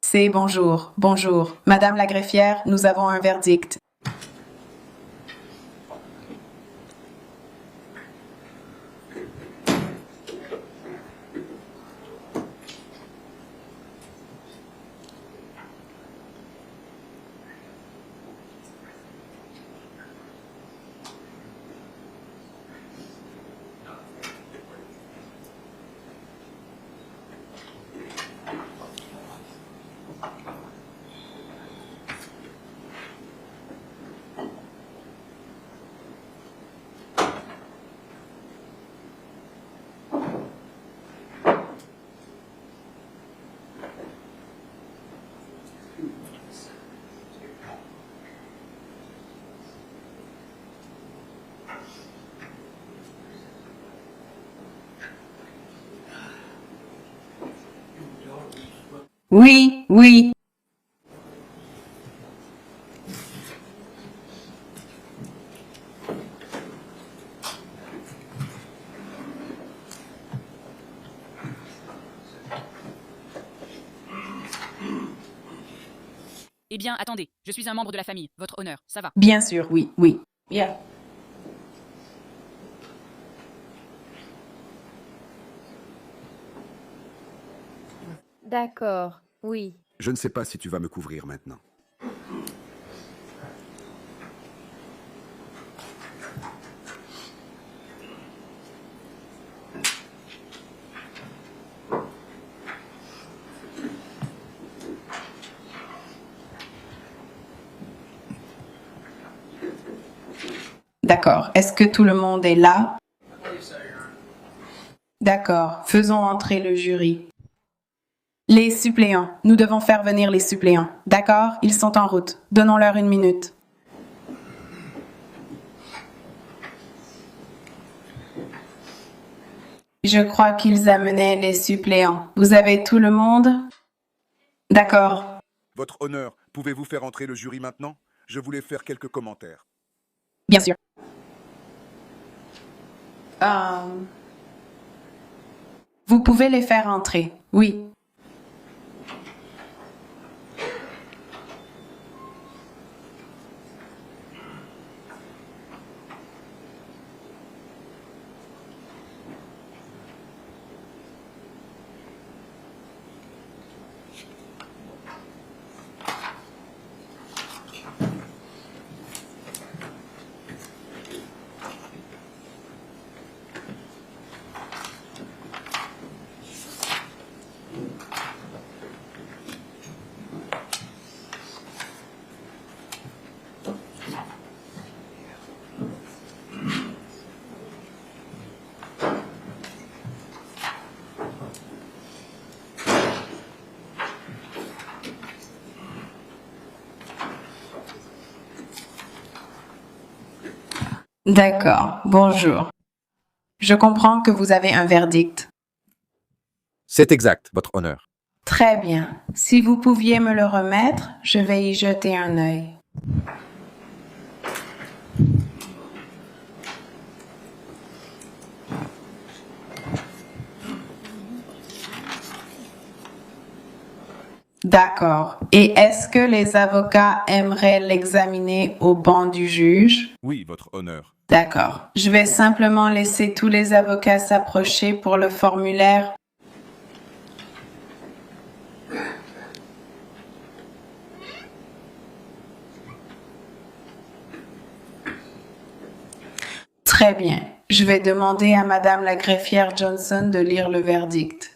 C'est bonjour, bonjour. Madame la greffière, nous avons un verdict. Oui, oui. Eh bien, attendez, je suis un membre de la famille, votre honneur, ça va. Bien sûr, oui, oui. Yeah. D'accord, oui. Je ne sais pas si tu vas me couvrir maintenant. D'accord. Est-ce que tout le monde est là? D'accord. Faisons entrer le jury. Les suppléants. Nous devons faire venir les suppléants. D'accord? Ils sont en route. Donnons-leur une minute. Je crois qu'ils amenaient les suppléants. Vous avez tout le monde? D'accord. Votre honneur, pouvez-vous faire entrer le jury maintenant? Je voulais faire quelques commentaires. Bien sûr. Vous pouvez les faire entrer. Oui. D'accord. Bonjour. Je comprends que vous avez un verdict. C'est exact, votre honneur. Très bien. Si vous pouviez me le remettre, je vais y jeter un œil. D'accord. Et est-ce que les avocats aimeraient l'examiner au banc du juge? Oui, votre honneur. D'accord. Je vais simplement laisser tous les avocats s'approcher pour le formulaire. Très bien. Je vais demander à Madame la greffière Johnson de lire le verdict.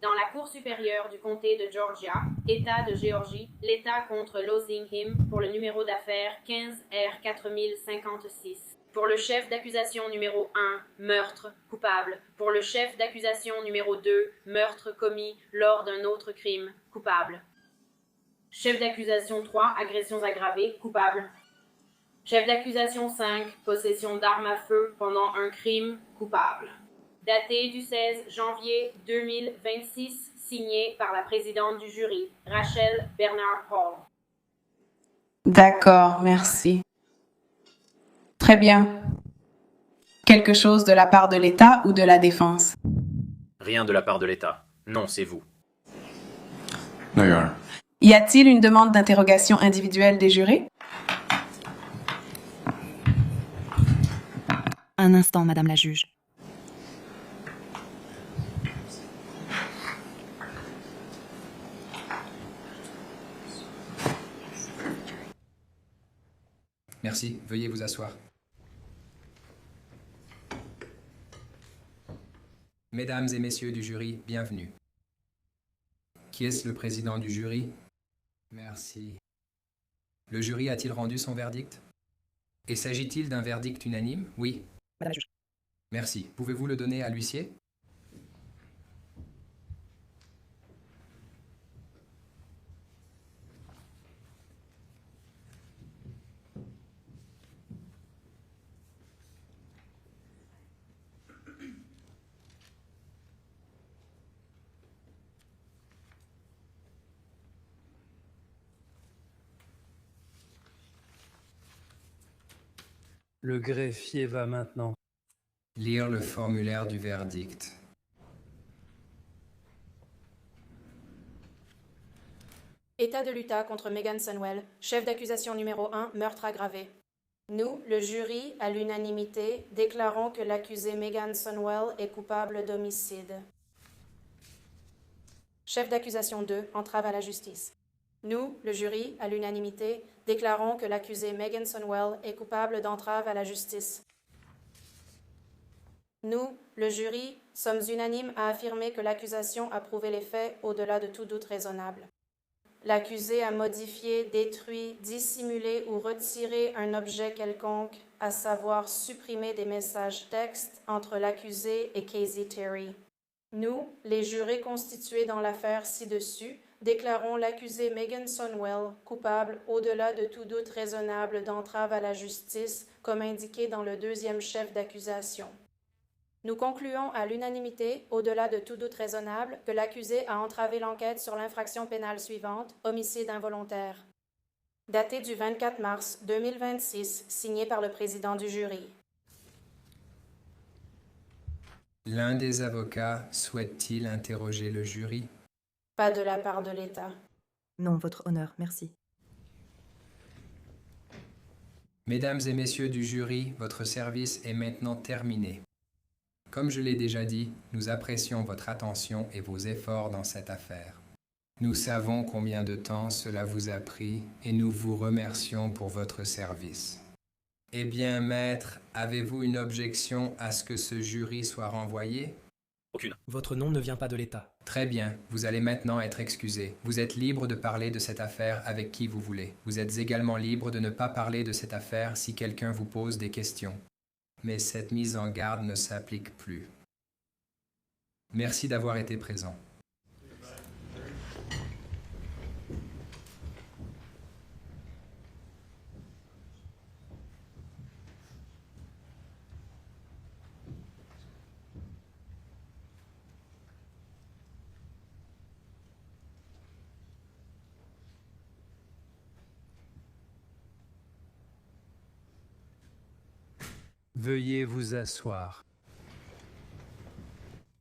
Dans la Cour supérieure du comté de Georgia, État de Géorgie, l'État contre Losingham pour le numéro d'affaires 15R4056. Pour le chef d'accusation numéro 1, meurtre, coupable. Pour le chef d'accusation numéro 2, meurtre commis lors d'un autre crime, coupable. Chef d'accusation 3, agressions aggravées, coupable. Chef d'accusation 5, possession d'armes à feu pendant un crime, coupable. Daté du 16 janvier 2026, signé par la présidente du jury, Rachel Bernard-Paul. D'accord, merci. Très bien. Quelque chose de la part de l'État ou de la défense? Rien de la part de l'État. Non, c'est vous. No, Your Honor. Y a-t-il une demande d'interrogation individuelle des jurés? Un instant, Madame la juge. Merci, veuillez vous asseoir. Mesdames et messieurs du jury, bienvenue. Qui est-ce le président du jury? Merci. Le jury a-t-il rendu son verdict? Et s'agit-il d'un verdict unanime? Oui. Madame la juge. Merci. Pouvez-vous le donner à l'huissier? Le greffier va maintenant. Lire le formulaire du verdict. État de l'Utah contre Megan Sunwell, chef d'accusation numéro 1, meurtre aggravé. Nous, le jury, à l'unanimité, déclarons que l'accusée Megan Sunwell est coupable d'homicide. Chef d'accusation 2, entrave à la justice. Nous, le jury, à l'unanimité, déclarons que l'accusée Megan Sunwell est coupable d'entrave à la justice. Nous, le jury, sommes unanimes à affirmer que l'accusation a prouvé les faits au-delà de tout doute raisonnable. L'accusé a modifié, détruit, dissimulé ou retiré un objet quelconque, à savoir supprimer des messages textes entre l'accusé et Casey Terry. Nous, les jurés constitués dans l'affaire ci-dessus, déclarons l'accusé Megan Sunwell coupable au-delà de tout doute raisonnable d'entrave à la justice, comme indiqué dans le deuxième chef d'accusation. Nous concluons à l'unanimité, au-delà de tout doute raisonnable, que l'accusé a entravé l'enquête sur l'infraction pénale suivante, homicide involontaire. Daté du 24 mars 2026, signé par le président du jury. L'un des avocats souhaite-t-il interroger le jury? Pas de la part de l'État. Non, votre honneur, merci. Mesdames et messieurs du jury, votre service est maintenant terminé. Comme je l'ai déjà dit, nous apprécions votre attention et vos efforts dans cette affaire. Nous savons combien de temps cela vous a pris et nous vous remercions pour votre service. Eh bien, maître, avez-vous une objection à ce que ce jury soit renvoyé? Aucune. Votre nom ne vient pas de l'État. Très bien, vous allez maintenant être excusé. Vous êtes libre de parler de cette affaire avec qui vous voulez. Vous êtes également libre de ne pas parler de cette affaire si quelqu'un vous pose des questions. Mais cette mise en garde ne s'applique plus. Merci d'avoir été présent. Veuillez vous asseoir.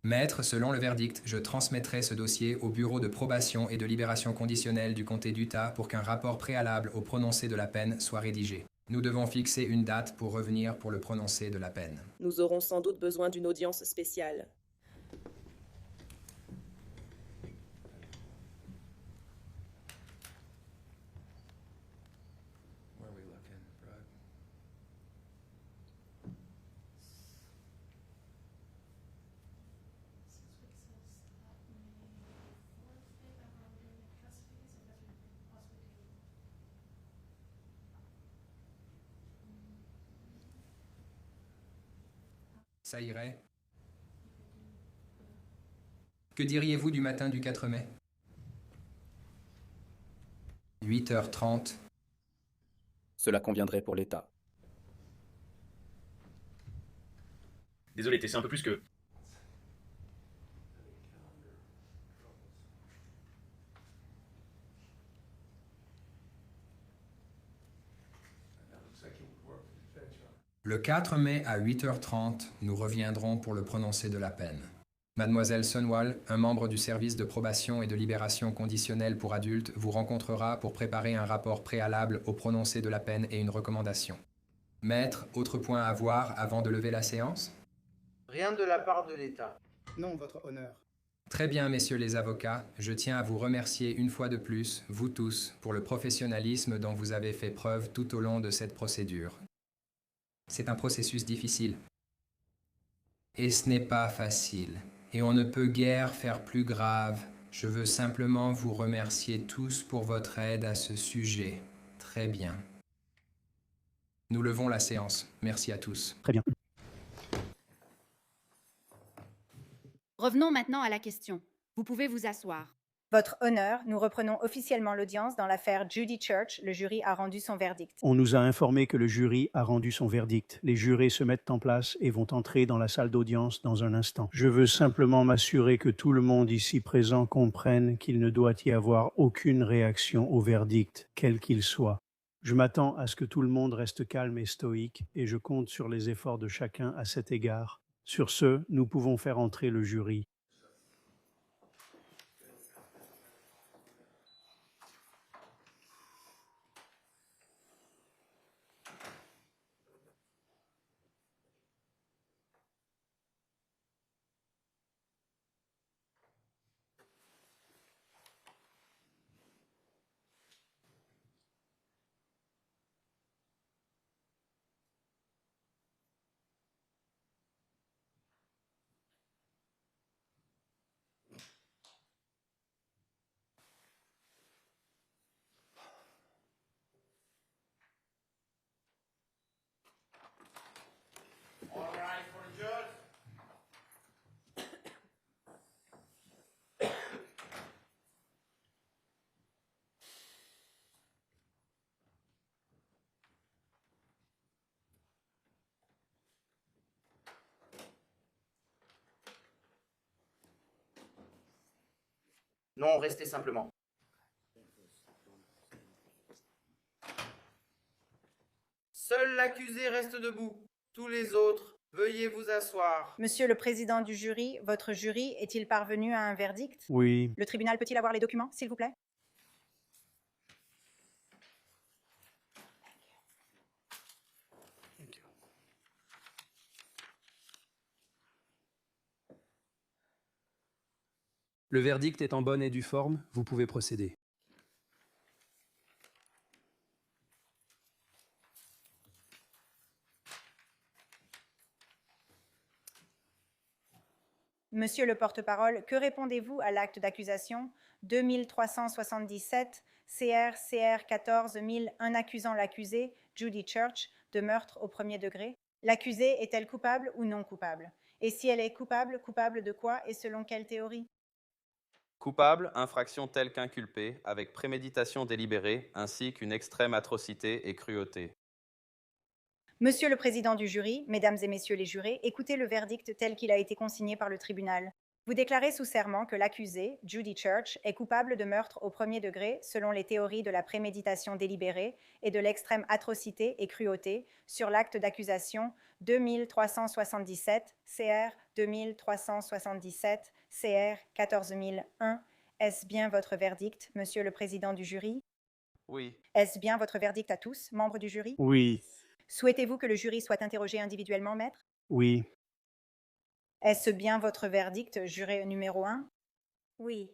Maître, selon le verdict, je transmettrai ce dossier au Bureau de probation et de libération conditionnelle du comté d'Utah pour qu'un rapport préalable au prononcé de la peine soit rédigé. Nous devons fixer une date pour revenir pour le prononcé de la peine. Nous aurons sans doute besoin d'une audience spéciale. Ça irait? Que diriez-vous du matin du 4 mai? 8h30. Cela conviendrait pour l'État. Désolé, c'est un peu plus que... Le 4 mai à 8h30, nous reviendrons pour le prononcé de la peine. Mademoiselle Sunwall, un membre du service de probation et de libération conditionnelle pour adultes, vous rencontrera pour préparer un rapport préalable au prononcé de la peine et une recommandation. Maître, autre point à voir avant de lever la séance? Rien de la part de l'État. Non, votre honneur. Très bien, messieurs les avocats, je tiens à vous remercier une fois de plus, vous tous, pour le professionnalisme dont vous avez fait preuve tout au long de cette procédure. C'est un processus difficile. Et ce n'est pas facile. Et on ne peut guère faire plus grave. Je veux simplement vous remercier tous pour votre aide à ce sujet. Très bien. Nous levons la séance. Merci à tous. Très bien. Revenons maintenant à la question. Vous pouvez vous asseoir. Votre honneur, nous reprenons officiellement l'audience dans l'affaire Judy Church. Le jury a rendu son verdict. On nous a informé que le jury a rendu son verdict. Les jurés se mettent en place et vont entrer dans la salle d'audience dans un instant. Je veux simplement m'assurer que tout le monde ici présent comprenne qu'il ne doit y avoir aucune réaction au verdict, quel qu'il soit. Je m'attends à ce que tout le monde reste calme et stoïque et je compte sur les efforts de chacun à cet égard. Sur ce, nous pouvons faire entrer le jury. Non, restez simplement. Seul l'accusé reste debout. Tous les autres, veuillez vous asseoir. Monsieur le président du jury, votre jury est-il parvenu à un verdict? Oui. Le tribunal peut-il avoir les documents, s'il vous plaît? Le verdict est en bonne et due forme, vous pouvez procéder. Monsieur le porte-parole, que répondez-vous à l'acte d'accusation 2377 CR 14001 accusant l'accusée, Judy Church, de meurtre au premier degré? L'accusée est-elle coupable ou non coupable? Et si elle est coupable, coupable de quoi et selon quelle théorie? Coupable, infraction telle qu'inculpée, avec préméditation délibérée, ainsi qu'une extrême atrocité et cruauté. Monsieur le président du jury, mesdames et messieurs les jurés, écoutez le verdict tel qu'il a été consigné par le tribunal. Vous déclarez sous serment que l'accusée, Judy Church, est coupable de meurtre au premier degré selon les théories de la préméditation délibérée et de l'extrême atrocité et cruauté sur l'acte d'accusation 2377 CR 2377 CR 14001. Est-ce bien votre verdict, monsieur le président du jury? Oui. Est-ce bien votre verdict à tous, membres du jury? Oui. Souhaitez-vous que le jury soit interrogé individuellement, maître? Oui. Est-ce bien votre verdict, juré numéro 1? Oui.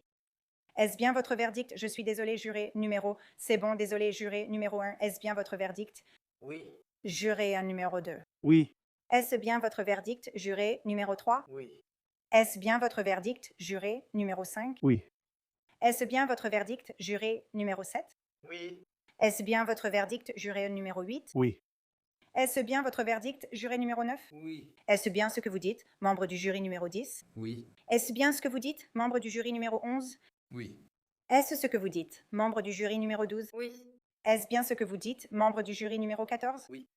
Est-ce bien votre verdict? Je suis désolé, juré numéro... C'est bon, désolé, juré numéro 1. Est-ce bien votre verdict? Oui. Juré numéro 2. Oui. Est-ce bien votre verdict, juré numéro 3? Oui. Est-ce bien votre verdict, juré numéro 5? Oui. Est-ce bien votre verdict, juré numéro 7? Oui. Est-ce bien votre verdict, juré numéro 8? Oui. Est-ce bien votre verdict, juré numéro 9? Oui. Est-ce bien ce que vous dites, membre du jury numéro 10? Oui. Est-ce bien ce que vous dites, membre du jury numéro 11? Oui. Est-ce ce que vous dites, membre du jury numéro 12? Oui. Est-ce bien ce que vous dites, membre du jury numéro 14? Oui.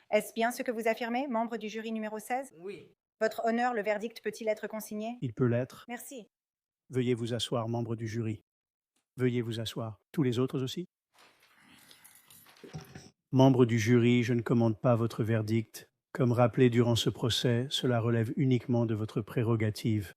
Est-ce bien ce que vous affirmez, membre du jury numéro 16? Oui. Votre honneur, le verdict peut-il être consigné? Il peut l'être. Merci. Veuillez vous asseoir, membre du jury. Veuillez vous asseoir. Tous les autres aussi? Membre du jury, je ne commande pas votre verdict. Comme rappelé durant ce procès, cela relève uniquement de votre prérogative.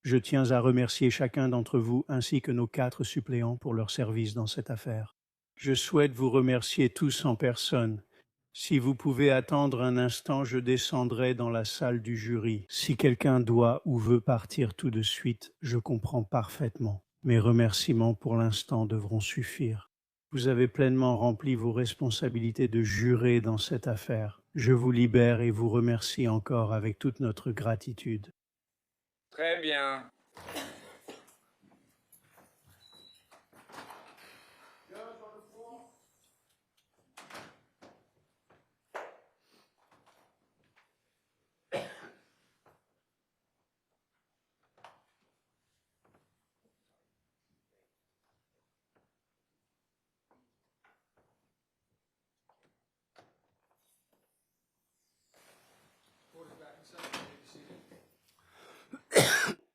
Je tiens à remercier chacun d'entre vous ainsi que nos 4 suppléants pour leur service dans cette affaire. Je souhaite vous remercier tous en personne. Si vous pouvez attendre un instant, je descendrai dans la salle du jury. Si quelqu'un doit ou veut partir tout de suite, je comprends parfaitement. Mes remerciements pour l'instant devront suffire. Vous avez pleinement rempli vos responsabilités de juré dans cette affaire. Je vous libère et vous remercie encore avec toute notre gratitude. Très bien.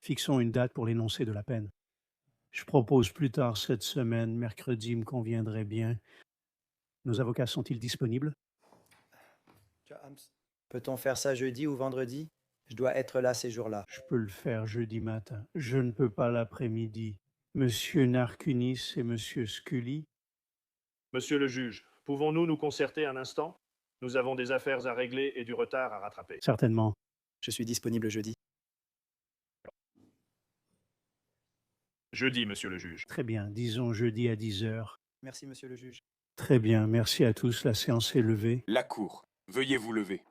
Fixons une date pour l'énoncé de la peine. Je propose plus tard cette semaine, mercredi me conviendrait bien. Nos avocats sont-ils disponibles? Peut-on faire ça jeudi ou vendredi? Je dois être là ces jours-là. Je peux le faire jeudi matin. Je ne peux pas l'après-midi. Monsieur Narkunis et Monsieur Scully? Monsieur le juge, pouvons-nous nous concerter un instant? Nous avons des affaires à régler et du retard à rattraper. Certainement. Je suis disponible jeudi. Jeudi, monsieur le juge. Très bien, disons jeudi à 10 heures. Merci, monsieur le juge. Très bien, merci à tous. La séance est levée. La Cour, veuillez vous lever.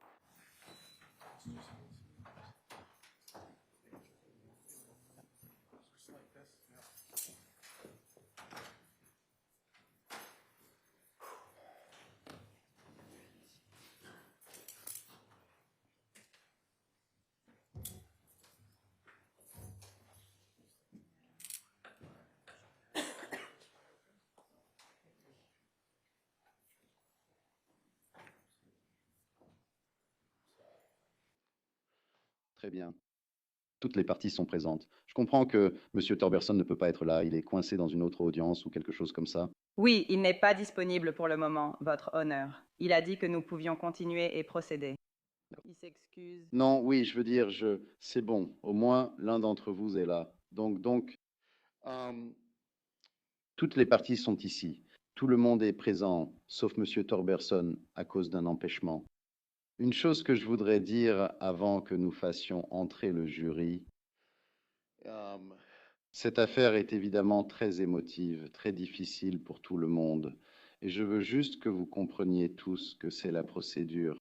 Très bien. Toutes les parties sont présentes. Je comprends que M. Torberson ne peut pas être là. Il est coincé dans une autre audience ou quelque chose comme ça. Oui, il n'est pas disponible pour le moment, votre honneur. Il a dit que nous pouvions continuer et procéder. Il s'excuse. Non, oui, je veux dire, c'est bon. Au moins, l'un d'entre vous est là. Toutes les parties sont ici. Tout le monde est présent, sauf M. Torberson, à cause d'un empêchement. Une chose que je voudrais dire avant que nous fassions entrer le jury, cette affaire est évidemment très émotive, très difficile pour tout le monde, et je veux juste que vous compreniez tous que c'est la procédure.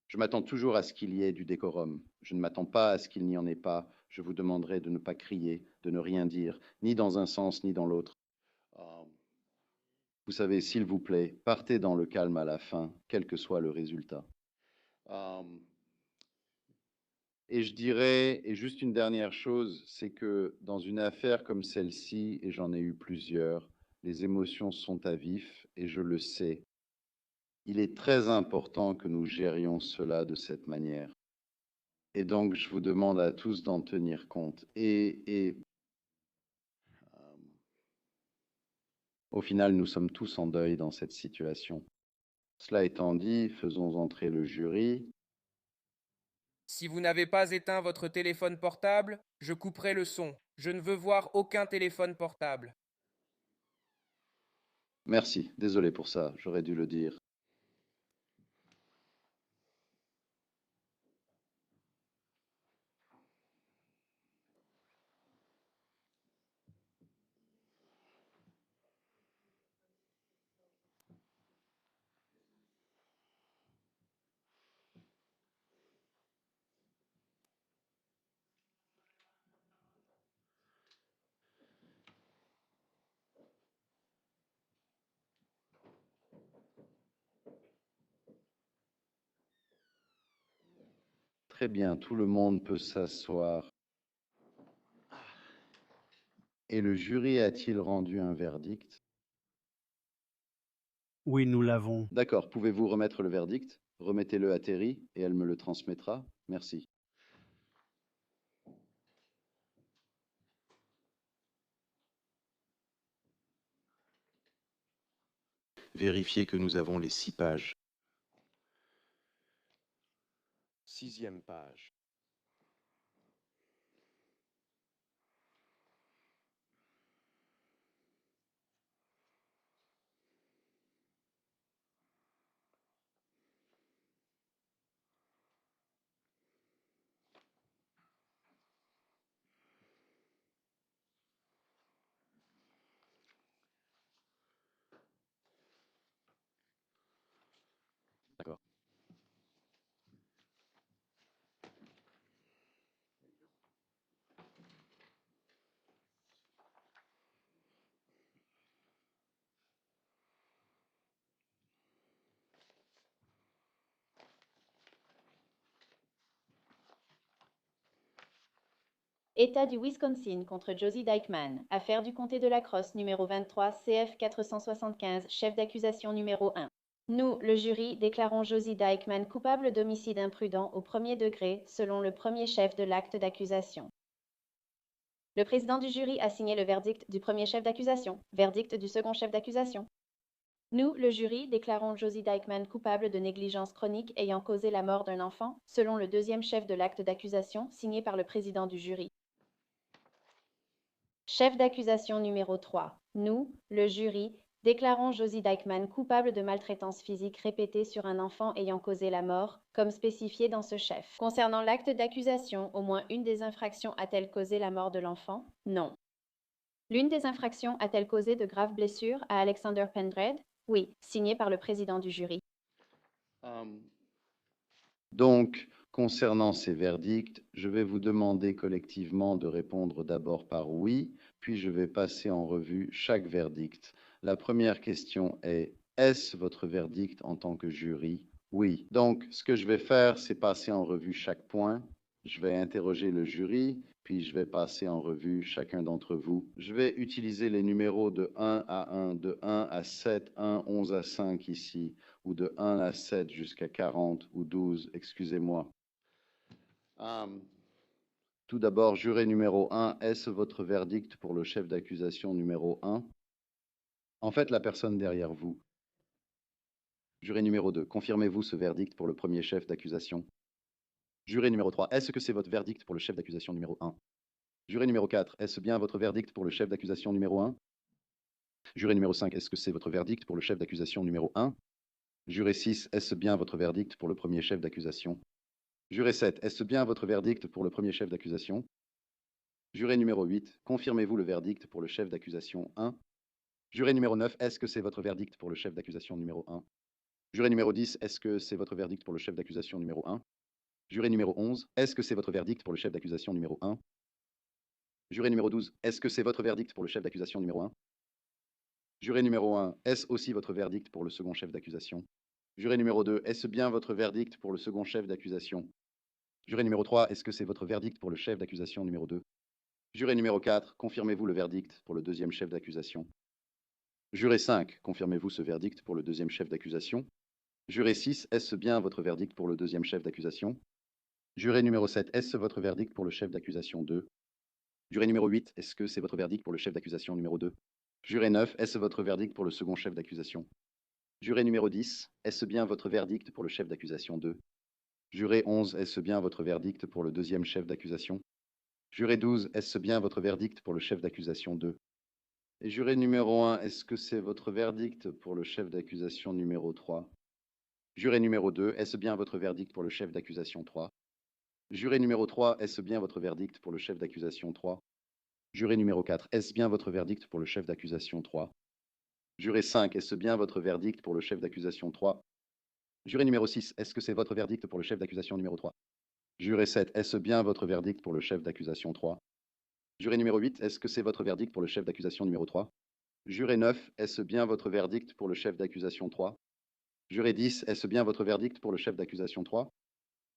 Je m'attends toujours à ce qu'il y ait du décorum. Je ne m'attends pas à ce qu'il n'y en ait pas. Je vous demanderai de ne pas crier, de ne rien dire, ni dans un sens ni dans l'autre. Vous savez, s'il vous plaît, partez dans le calme à la fin, quel que soit le résultat. Et je dirais, et juste une dernière chose, c'est que dans une affaire comme celle-ci, et j'en ai eu plusieurs, les émotions sont à vif, et je le sais. Il est très important que nous gérions cela de cette manière. Et donc, je vous demande à tous d'en tenir compte. Au final, nous sommes tous en deuil dans cette situation. Cela étant dit, faisons entrer le jury. Si vous n'avez pas éteint votre téléphone portable, je couperai le son. Je ne veux voir aucun téléphone portable. Merci, désolé pour ça, j'aurais dû le dire. Très bien, tout le monde peut s'asseoir. Et le jury a-t-il rendu un verdict? Oui, nous l'avons. D'accord, pouvez-vous remettre le verdict? Remettez-le à Terry et elle me le transmettra. Merci. Vérifiez que nous avons les 6 pages. 6e page. État du Wisconsin contre Josie Dykeman. Affaire du comté de la Crosse, numéro 23, CF 475, chef d'accusation numéro 1. Nous, le jury, déclarons Josie Dykeman coupable d'homicide imprudent au premier degré, selon le premier chef de l'acte d'accusation. Le président du jury a signé le verdict du premier chef d'accusation. Verdict du second chef d'accusation. Nous, le jury, déclarons Josie Dykeman coupable de négligence chronique ayant causé la mort d'un enfant, selon le deuxième chef de l'acte d'accusation, signé par le président du jury. Chef d'accusation numéro 3. Nous, le jury, déclarons Josie Dykeman coupable de maltraitance physique répétée sur un enfant ayant causé la mort, comme spécifié dans ce chef. Concernant l'acte d'accusation, au moins une des infractions a-t-elle causé la mort de l'enfant? Non. L'une des infractions a-t-elle causé de graves blessures à Alexander Pendred? Oui, signé par le président du jury. Donc, concernant ces verdicts, je vais vous demander collectivement de répondre d'abord par oui, puis je vais passer en revue chaque verdict. La première question est, est-ce votre verdict en tant que jury? Oui. Donc, ce que je vais faire, c'est passer en revue chaque point. Je vais interroger le jury, puis je vais passer en revue chacun d'entre vous. Je vais utiliser les numéros de 1 à 1, de 1 à 7, 1, 11 à 5 ici, ou de 1 à 7 jusqu'à 40 ou 12, excusez-moi. Tout d'abord, juré numéro 1, est-ce votre verdict pour le chef d'accusation numéro 1? En fait, la personne derrière vous. Juré numéro 2, confirmez-vous ce verdict pour le premier chef d'accusation? Juré numéro 3, est-ce que c'est votre verdict pour le chef d'accusation numéro 1? Juré numéro 4, est-ce bien votre verdict pour le chef d'accusation numéro 1? Juré numéro 5, est-ce que c'est votre verdict pour le chef d'accusation numéro 1? Juré 6, est-ce bien votre verdict pour le premier chef d'accusation? Juré 7, est-ce bien votre verdict pour le premier chef d'accusation? Juré numéro 8, confirmez-vous le verdict pour le chef d'accusation 1? Juré numéro 9, est-ce que c'est votre verdict pour le chef d'accusation numéro 1? Juré numéro 10, est-ce que c'est votre verdict pour le chef d'accusation numéro 1? Juré numéro 11, est-ce que c'est votre verdict pour le chef d'accusation numéro 1? Juré numéro 12, est-ce que c'est votre verdict pour le chef d'accusation numéro 1? Juré numéro 1, est-ce aussi votre verdict pour le second chef d'accusation? Juré numéro 2, est-ce bien votre verdict pour le second chef d'accusation? Juré numéro 3, est-ce que c'est votre verdict pour le chef d'accusation numéro 2? Juré numéro 4, confirmez-vous le verdict pour le deuxième chef d'accusation? Juré 5, confirmez-vous ce verdict pour le deuxième chef d'accusation? Juré 6, est-ce bien votre verdict pour le deuxième chef d'accusation? Juré numéro 7, est-ce votre verdict pour le chef d'accusation 2? Juré numéro 8, est-ce que c'est votre verdict pour le chef d'accusation numéro 2? Juré 9, est-ce votre verdict pour le second chef d'accusation? Juré numéro 10, est-ce bien votre verdict pour le chef d'accusation 2? Juré 11, est-ce bien votre verdict pour le deuxième chef d'accusation? Juré 12, est-ce bien votre verdict pour le chef d'accusation 2? Et juré numéro 1, est-ce que c'est votre verdict pour le chef d'accusation numéro 3? Juré numéro 2, est-ce bien votre verdict pour le chef d'accusation 3? Juré numéro 3, est-ce bien votre verdict pour le chef d'accusation 3? Juré numéro 4, est-ce bien votre verdict pour le chef d'accusation 3? Juré 5, est-ce bien votre verdict pour le chef d'accusation 3? Juré numéro 6, est-ce que c'est votre verdict pour le chef d'accusation numéro 3? Juré 7, est-ce bien votre verdict pour le chef d'accusation 3? Juré numéro 8, est-ce que c'est votre verdict pour le chef d'accusation numéro 3? Juré 9, est-ce bien votre verdict pour le chef d'accusation 3? Juré 10, est-ce bien votre verdict pour le chef d'accusation 3?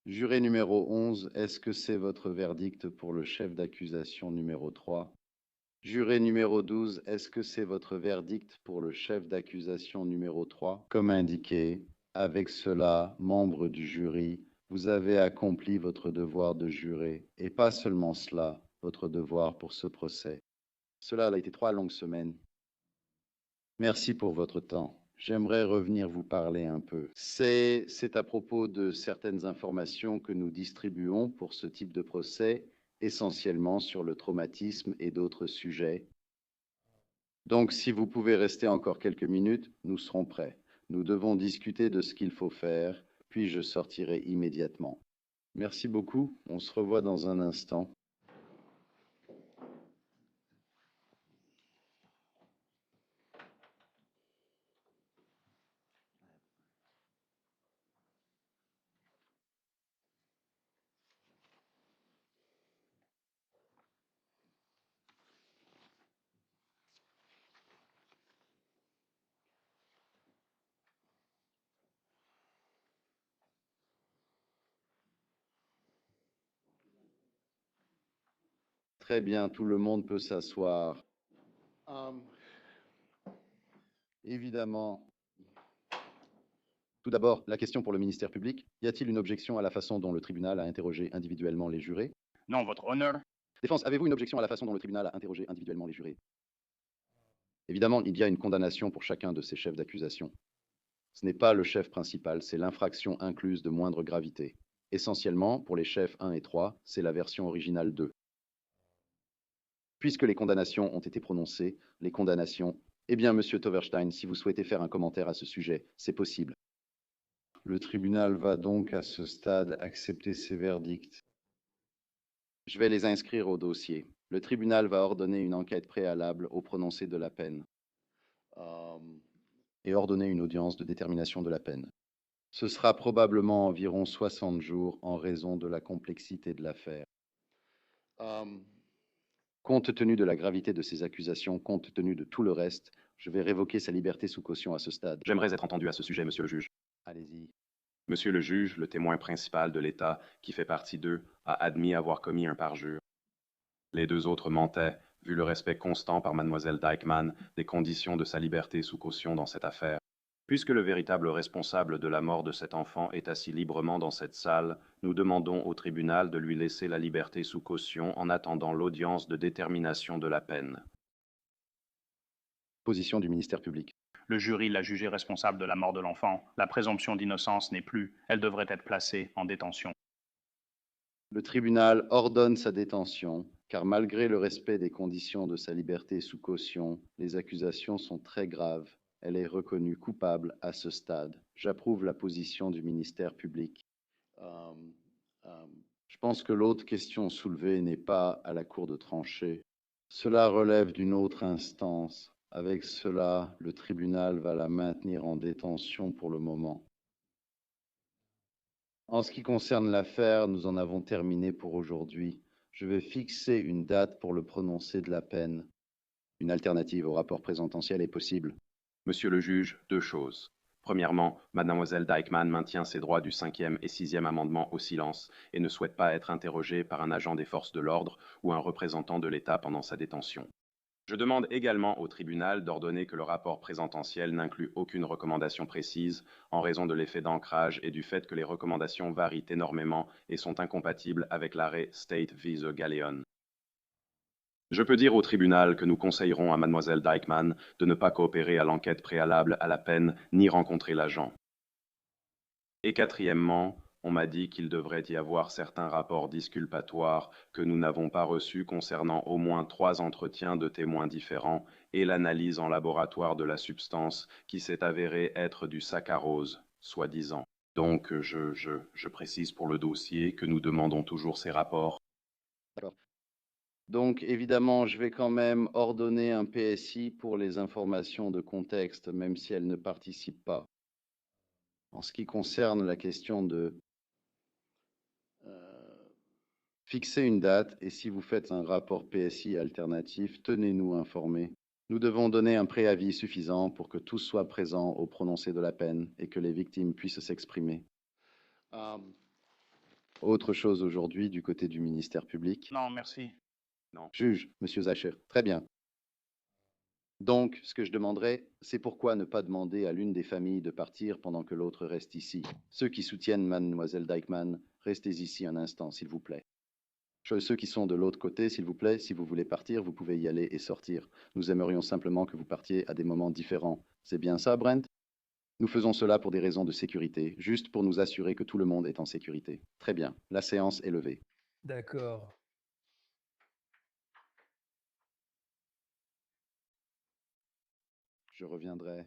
Juré numéro 11, est-ce que c'est votre verdict pour le chef d'accusation numéro 3? Juré numéro 12, est-ce que c'est votre verdict pour le chef d'accusation numéro 3? Comme indiqué, avec cela, membres du jury, vous avez accompli votre devoir de juré, et pas seulement cela, votre devoir pour ce procès. Cela a été 3 longues semaines. Merci pour votre temps. J'aimerais revenir vous parler un peu. C'est à propos de certaines informations que nous distribuons pour ce type de procès, essentiellement sur le traumatisme et d'autres sujets. Donc, si vous pouvez rester encore quelques minutes, nous serons prêts. Nous devons discuter de ce qu'il faut faire, puis je sortirai immédiatement. Merci beaucoup. On se revoit dans un instant. Très bien, tout le monde peut s'asseoir. Évidemment. Tout d'abord, la question pour le ministère public. Y a-t-il une objection à la façon dont le tribunal a interrogé individuellement les jurés? Non, votre honneur. Défense, avez-vous une objection à la façon dont le tribunal a interrogé individuellement les jurés? Évidemment, il y a une condamnation pour chacun de ces chefs d'accusation. Ce n'est pas le chef principal, c'est l'infraction incluse de moindre gravité. Essentiellement, pour les chefs 1 et 3, c'est la version originale 2. Puisque les condamnations ont été prononcées, les condamnations... Eh bien, monsieur Toverstein, si vous souhaitez faire un commentaire à ce sujet, c'est possible. Le tribunal va donc à ce stade accepter ces verdicts. Je vais les inscrire au dossier. Le tribunal va ordonner une enquête préalable au prononcé de la peine et ordonner une audience de détermination de la peine. Ce sera probablement environ 60 jours en raison de la complexité de l'affaire. Compte tenu de la gravité de ces accusations, compte tenu de tout le reste, je vais révoquer sa liberté sous caution à ce stade. J'aimerais être entendu à ce sujet, monsieur le juge. Allez-y. Monsieur le juge, le témoin principal de l'État, qui fait partie d'eux, a admis avoir commis un parjure. Les deux autres mentaient, vu le respect constant par mademoiselle Dykeman des conditions de sa liberté sous caution dans cette affaire. Puisque le véritable responsable de la mort de cet enfant est assis librement dans cette salle, nous demandons au tribunal de lui laisser la liberté sous caution en attendant l'audience de détermination de la peine. Position du ministère public. Le jury l'a jugé responsable de la mort de l'enfant. La présomption d'innocence n'est plus. Elle devrait être placée en détention. Le tribunal ordonne sa détention, car malgré le respect des conditions de sa liberté sous caution, les accusations sont très graves. Elle est reconnue coupable à ce stade. J'approuve la position du ministère public. Je pense que l'autre question soulevée n'est pas à la cour de trancher. Cela relève d'une autre instance. Avec cela, le tribunal va la maintenir en détention pour le moment. En ce qui concerne l'affaire, nous en avons terminé pour aujourd'hui. Je vais fixer une date pour le prononcé de la peine. Une alternative au rapport présententiel est possible. Monsieur le juge, deux choses. Premièrement, mademoiselle Dykeman maintient ses droits du 5e et 6e amendement au silence et ne souhaite pas être interrogée par un agent des forces de l'ordre ou un représentant de l'État pendant sa détention. Je demande également au tribunal d'ordonner que le rapport présententiel n'inclut aucune recommandation précise en raison de l'effet d'ancrage et du fait que les recommandations varient énormément et sont incompatibles avec l'arrêt State v. The Galleon. Je peux dire au tribunal que nous conseillerons à mademoiselle Dykeman de ne pas coopérer à l'enquête préalable à la peine ni rencontrer l'agent. Et quatrièmement, on m'a dit qu'il devrait y avoir certains rapports disculpatoires que nous n'avons pas reçus concernant au moins 3 entretiens de témoins différents et l'analyse en laboratoire de la substance qui s'est avérée être du saccharose, soi-disant. Donc, je précise pour le dossier que nous demandons toujours ces rapports. D'accord. Donc, évidemment, je vais quand même ordonner un PSI pour les informations de contexte, même si elles ne participent pas. En ce qui concerne la question de fixer une date, et si vous faites un rapport PSI alternatif, tenez-nous informés. Nous devons donner un préavis suffisant pour que tous soient présents au prononcé de la peine et que les victimes puissent s'exprimer. Autre chose aujourd'hui du côté du ministère public? Non, merci. Non. Juge, monsieur Zacher. Très bien. Donc, ce que je demanderais, c'est pourquoi ne pas demander à l'une des familles de partir pendant que l'autre reste ici. Ceux qui soutiennent mademoiselle Dykeman, restez ici un instant, s'il vous plaît. Ceux qui sont de l'autre côté, s'il vous plaît, si vous voulez partir, vous pouvez y aller et sortir. Nous aimerions simplement que vous partiez à des moments différents. C'est bien ça, Brent? Nous faisons cela pour des raisons de sécurité, juste pour nous assurer que tout le monde est en sécurité. Très bien, la séance est levée. D'accord. Je reviendrai.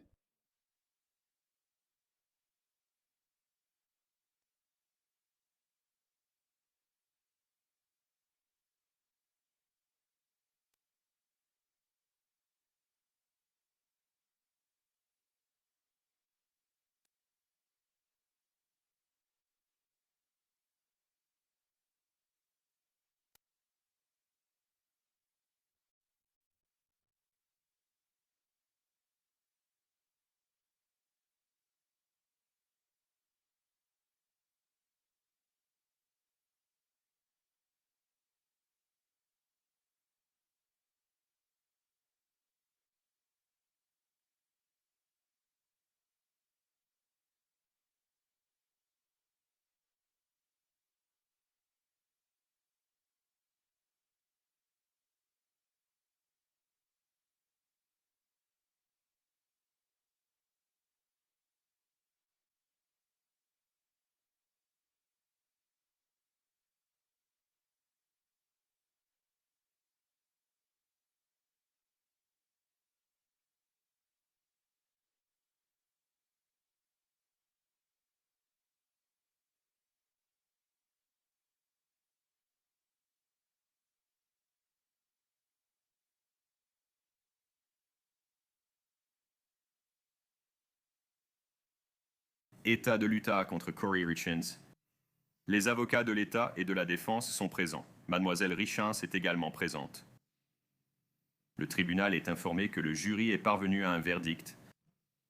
État de l'Utah contre Corey Richins. Les avocats de l'État et de la défense sont présents. Mademoiselle Richins est également présente. Le tribunal est informé que le jury est parvenu à un verdict.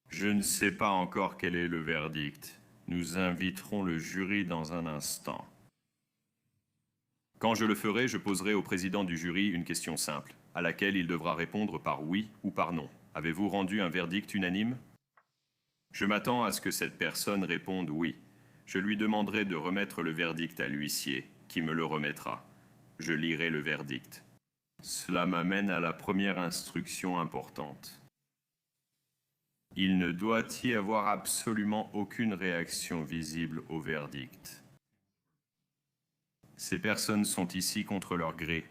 Je ne sais pas encore quel est le verdict. Nous inviterons le jury dans un instant. Quand je le ferai, je poserai au président du jury une question simple, à laquelle il devra répondre par oui ou par non. Avez-vous rendu un verdict unanime? Je m'attends à ce que cette personne réponde oui. Je lui demanderai de remettre le verdict à l'huissier, qui me le remettra. Je lirai le verdict. Cela m'amène à la première instruction importante. Il ne doit y avoir absolument aucune réaction visible au verdict. Ces personnes sont ici contre leur gré.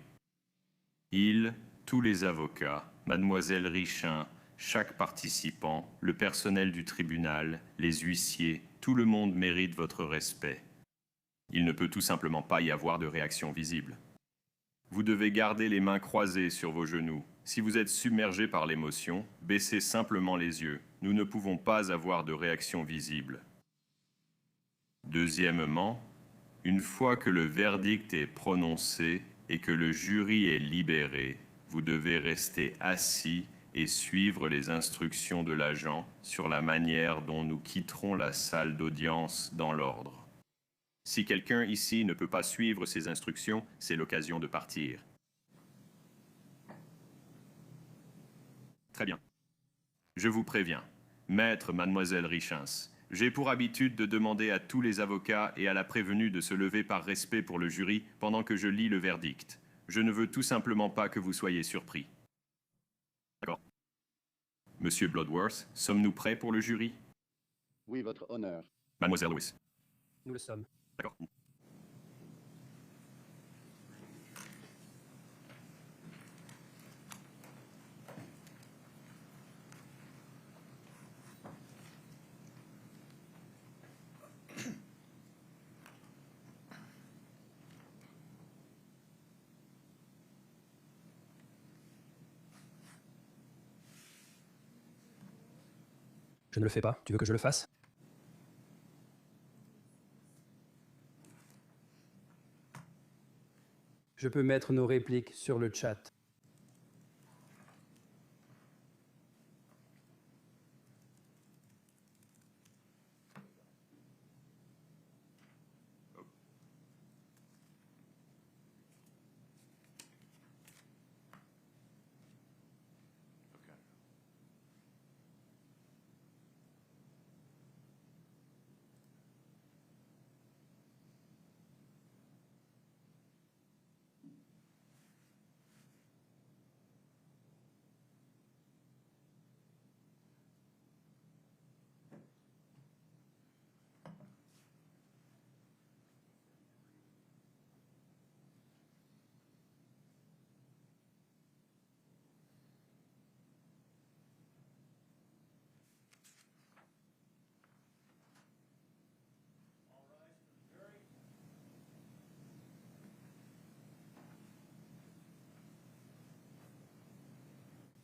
Ils, tous les avocats, Mademoiselle Richin, chaque participant, le personnel du tribunal, les huissiers, tout le monde mérite votre respect. Il ne peut tout simplement pas y avoir de réaction visible. Vous devez garder les mains croisées sur vos genoux. Si vous êtes submergé par l'émotion, baissez simplement les yeux. Nous ne pouvons pas avoir de réaction visible. Deuxièmement, une fois que le verdict est prononcé et que le jury est libéré, vous devez rester assis et suivre les instructions de l'agent sur la manière dont nous quitterons la salle d'audience dans l'ordre. Si quelqu'un ici ne peut pas suivre ces instructions, c'est l'occasion de partir. Très bien. Je vous préviens, Maître Mademoiselle Richins, j'ai pour habitude de demander à tous les avocats et à la prévenue de se lever par respect pour le jury pendant que je lis le verdict. Je ne veux tout simplement pas que vous soyez surpris. D'accord. Monsieur Bloodworth, sommes-nous prêts pour le jury? Oui, votre honneur. Mademoiselle Lewis. Nous le sommes. D'accord. Je ne le fais pas. Tu veux que je le fasse? Je peux mettre nos répliques sur le chat.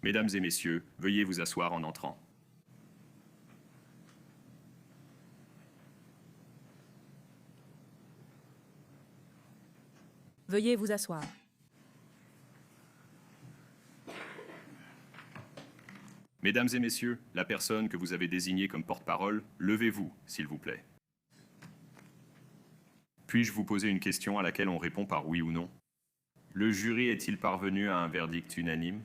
Mesdames et messieurs, veuillez vous asseoir en entrant. Veuillez vous asseoir. Mesdames et messieurs, la personne que vous avez désignée comme porte-parole, levez-vous, s'il vous plaît. Puis-je vous poser une question à laquelle on répond par oui ou non? Le jury est-il parvenu à un verdict unanime?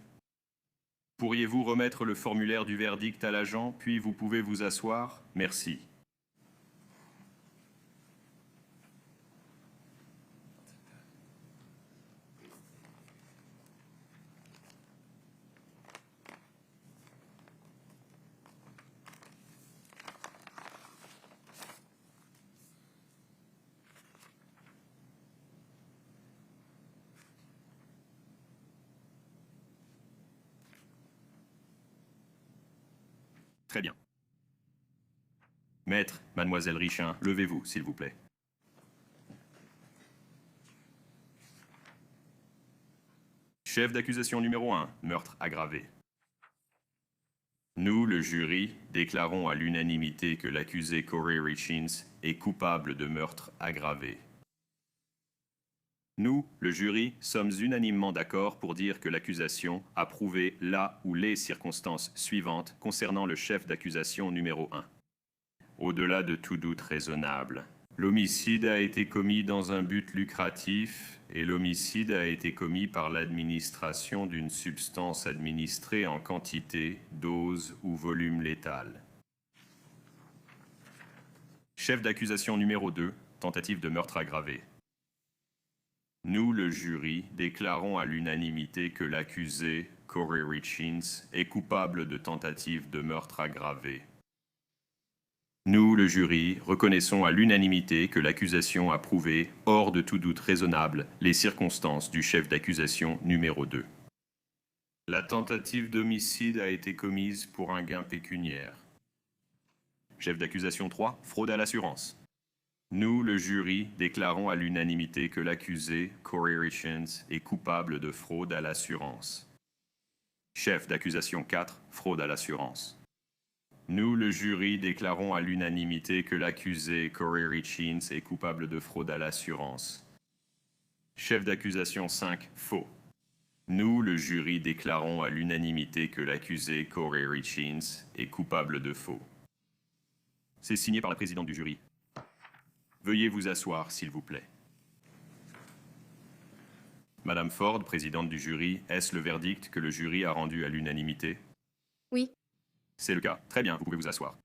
Pourriez-vous remettre le formulaire du verdict à l'agent, puis vous pouvez vous asseoir? Merci. Très bien. Maître, Mademoiselle Richin, levez-vous, s'il vous plaît. Chef d'accusation numéro 1, meurtre aggravé. Nous, le jury, déclarons à l'unanimité que l'accusé Corey Richins est coupable de meurtre aggravé. Nous, le jury, sommes unanimement d'accord pour dire que l'accusation a prouvé la ou les circonstances suivantes concernant le chef d'accusation numéro 1. Au-delà de tout doute raisonnable, l'homicide a été commis dans un but lucratif et l'homicide a été commis par l'administration d'une substance administrée en quantité, dose ou volume létal. Chef d'accusation numéro 2, tentative de meurtre aggravé. Nous, le jury, déclarons à l'unanimité que l'accusé, Corey Richins, est coupable de tentative de meurtre aggravé. Nous, le jury, reconnaissons à l'unanimité que l'accusation a prouvé, hors de tout doute raisonnable, les circonstances du chef d'accusation numéro 2. La tentative d'homicide a été commise pour un gain pécuniaire. Chef d'accusation 3, fraude à l'assurance. Nous, le jury, déclarons à l'unanimité que l'accusé, Corey Richins, est coupable de fraude à l'assurance. Chef d'accusation 4, fraude à l'assurance. Nous, le jury, déclarons à l'unanimité que l'accusé, Corey Richins, est coupable de fraude à l'assurance. Chef d'accusation 5, faux. Nous, le jury, déclarons à l'unanimité que l'accusé, Corey Richins, est coupable de faux. C'est signé par la présidente du jury. Veuillez vous asseoir, s'il vous plaît. Madame Ford, présidente du jury, est-ce le verdict que le jury a rendu à l'unanimité? Oui. C'est le cas. Très bien, vous pouvez vous asseoir.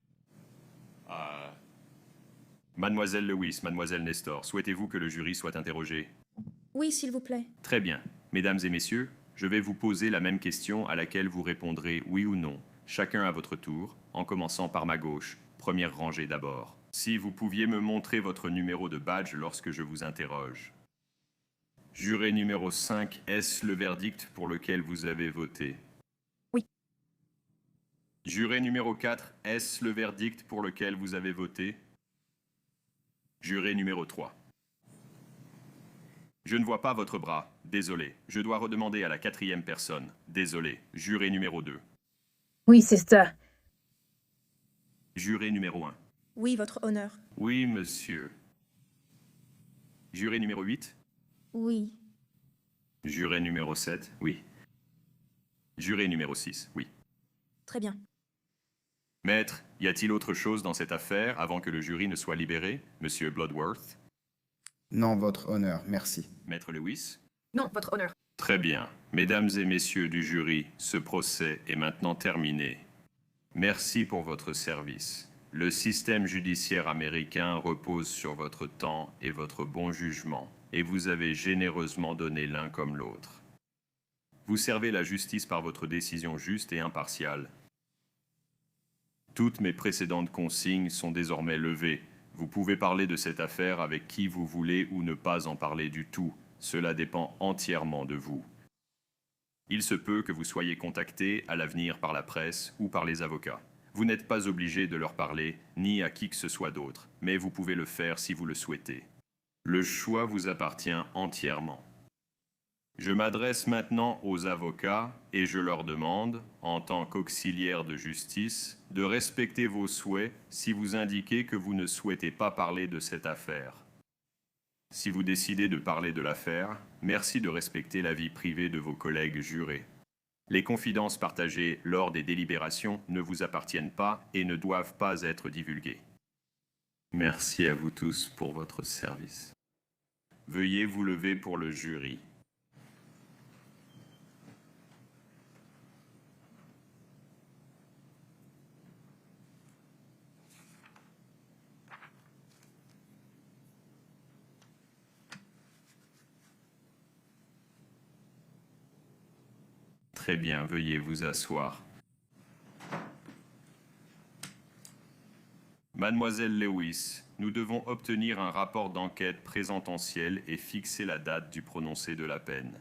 Mademoiselle Lewis, Mademoiselle Nestor, souhaitez-vous que le jury soit interrogé? Oui, s'il vous plaît. Très bien. Mesdames et messieurs, je vais vous poser la même question à laquelle vous répondrez oui ou non, chacun à votre tour, en commençant par ma gauche, première rangée d'abord. Si vous pouviez me montrer votre numéro de badge lorsque je vous interroge. Juré numéro 5, est-ce le verdict pour lequel vous avez voté? Oui. Juré numéro 4, est-ce le verdict pour lequel vous avez voté? Juré numéro 3. Je ne vois pas votre bras. Désolé. Je dois redemander à la 4e personne. Désolé. Juré numéro 2. Oui, c'est ça. Juré numéro 1. Oui, votre honneur. Oui, monsieur. Juré numéro 8. Oui. Juré numéro 7. Oui. Juré numéro 6. Oui. Très bien. Maître, y a-t-il autre chose dans cette affaire avant que le jury ne soit libéré, monsieur Bloodworth? Non, votre honneur, merci. Maître Lewis? Non, votre honneur. Très bien. Mesdames et messieurs du jury, ce procès est maintenant terminé. Merci pour votre service. Le système judiciaire américain repose sur votre temps et votre bon jugement, et vous avez généreusement donné l'un comme l'autre. Vous servez la justice par votre décision juste et impartiale. Toutes mes précédentes consignes sont désormais levées. Vous pouvez parler de cette affaire avec qui vous voulez ou ne pas en parler du tout. Cela dépend entièrement de vous. Il se peut que vous soyez contacté à l'avenir par la presse ou par les avocats. Vous n'êtes pas obligé de leur parler, ni à qui que ce soit d'autre, mais vous pouvez le faire si vous le souhaitez. Le choix vous appartient entièrement. Je m'adresse maintenant aux avocats et je leur demande, en tant qu'auxiliaire de justice, de respecter vos souhaits si vous indiquez que vous ne souhaitez pas parler de cette affaire. Si vous décidez de parler de l'affaire, merci de respecter la vie privée de vos collègues jurés. Les confidences partagées lors des délibérations ne vous appartiennent pas et ne doivent pas être divulguées. Merci à vous tous pour votre service. Veuillez vous lever pour le jury. Très bien, veuillez vous asseoir. Mademoiselle Lewis, nous devons obtenir un rapport d'enquête présententiel et fixer la date du prononcé de la peine.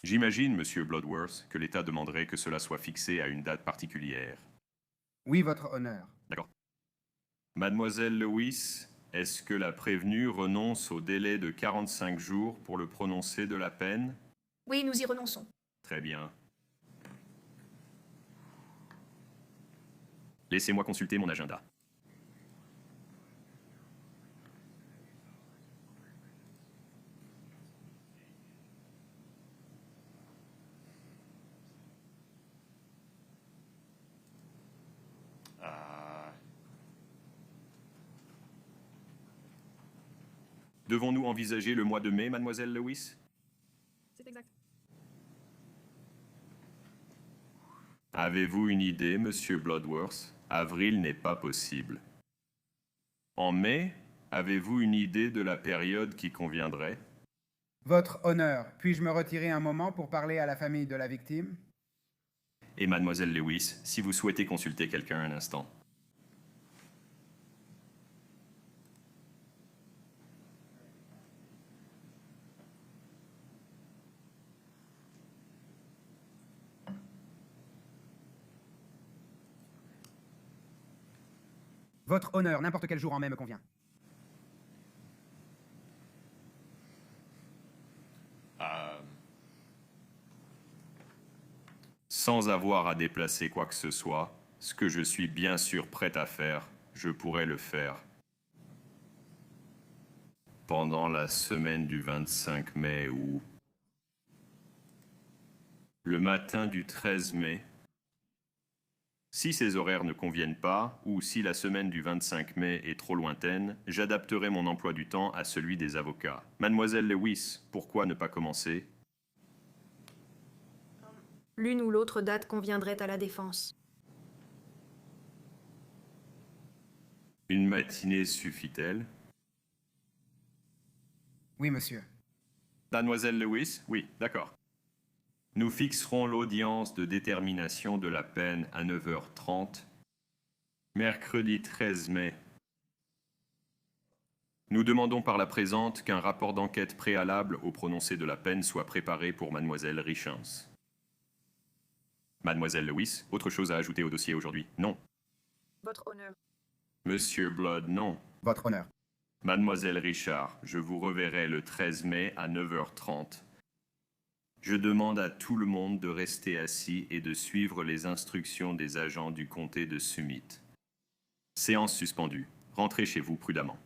J'imagine, monsieur Bloodworth, que l'État demanderait que cela soit fixé à une date particulière. Oui, votre honneur. D'accord. Mademoiselle Lewis, est-ce que la prévenue renonce au délai de 45 jours pour le prononcé de la peine? Oui, nous y renonçons. Très bien. Laissez-moi consulter mon agenda. Devons-nous envisager le mois de mai, mademoiselle Lewis? C'est exact. Avez-vous une idée, monsieur Bloodworth? Avril n'est pas possible. En mai, avez-vous une idée de la période qui conviendrait? Votre honneur, puis-je me retirer un moment pour parler à la famille de la victime? Et mademoiselle Lewis, si vous souhaitez consulter quelqu'un un instant. Votre honneur, n'importe quel jour en mai me convient. Sans avoir à déplacer quoi que ce soit, ce que je suis bien sûr prêt à faire, je pourrais le faire. Pendant la semaine du 25 mai ou le matin du 13 mai. Si ces horaires ne conviennent pas, ou si la semaine du 25 mai est trop lointaine, j'adapterai mon emploi du temps à celui des avocats. Mademoiselle Lewis, pourquoi ne pas commencer? L'une ou l'autre date conviendrait à la défense. Une matinée suffit-elle? Oui, monsieur. Mademoiselle Lewis? Oui, d'accord. Nous fixerons l'audience de détermination de la peine à 9h30, mercredi 13 mai. Nous demandons par la présente qu'un rapport d'enquête préalable au prononcé de la peine soit préparé pour mademoiselle Richens. Mademoiselle Lewis, autre chose à ajouter au dossier aujourd'hui? Non. Votre honneur. Monsieur Blood, non. Votre honneur. Mademoiselle Richard, je vous reverrai le 13 mai à 9h30. Je demande à tout le monde de rester assis et de suivre les instructions des agents du comté de Summit. Séance suspendue. Rentrez chez vous prudemment.